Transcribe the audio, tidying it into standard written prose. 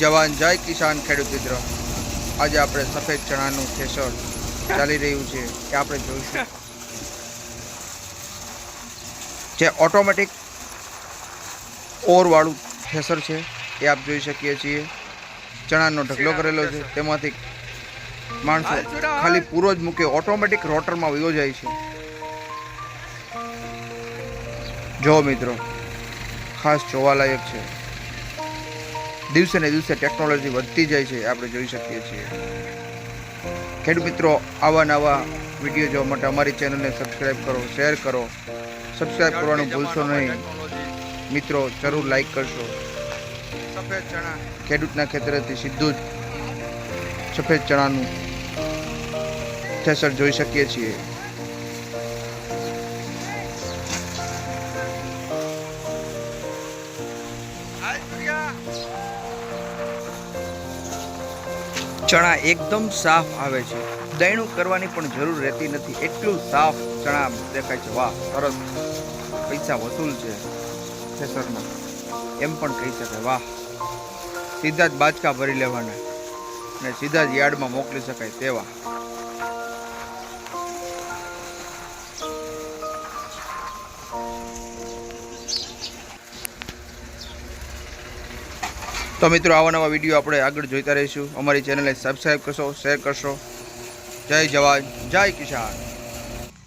જવાન જય કિસાન ખેડૂત મિત્રો, આજે આપણે સફેદ ચણાનું થ્રેશર ચાલી રહ્યું છે એ આપણે જોઈશું. જે ઓટોમેટિક ઓરવાળું થ્રેશર છે એ આપ જોઈ શકીએ છીએ. ચણાનો ઢગલો કરેલો છે, તેમાંથી માણસો ખાલી પૂરો જ મૂકે ઓટોમેટિક રોટરમાં વયો જાય છે. જો મિત્રો, ખાસ જોવાલાયક છે. દિવસે ને દિવસે ટેકનોલોજી વધતી જાય છે, આપણે જોઈ શકીએ છીએ. ખેડૂત મિત્રો, આવા નવા વિડીયો જોવા માટે અમારી ચેનલને સબસ્ક્રાઈબ કરો, શેર કરો. સબસ્ક્રાઈબ કરવાનું ભૂલશો નહીં મિત્રો, જરૂર લાઈક કરશો. સફેદ ચણા ખેડૂતના ખેતરેથી સીધું જ સફેદ ચણાનું થ્રેશર જોઈ શકીએ છીએ. ચણા એકદમ સાફ આવે છે, દયણું કરવાની પણ જરૂર રહેતી નથી, એટલું સાફ ચણા દેખાય છે. વાહ, સરસ, પૈસા વસૂલ છે થ્રેશરના, એમ પણ કહી શકાય. વાહ, સીધા જ બાચકા ભરી લેવાના ને સીધા જ યાર્ડમાં મોકલી શકાય તેવા. તો મિત્રો, આવા નવા વિડીયો આપણે આગળ જોઈતા રહીશું. અમારી ચેનલને સબસ્ક્રાઈબ કરશો, શેર કરશો. જય જવાન જય કિસાન.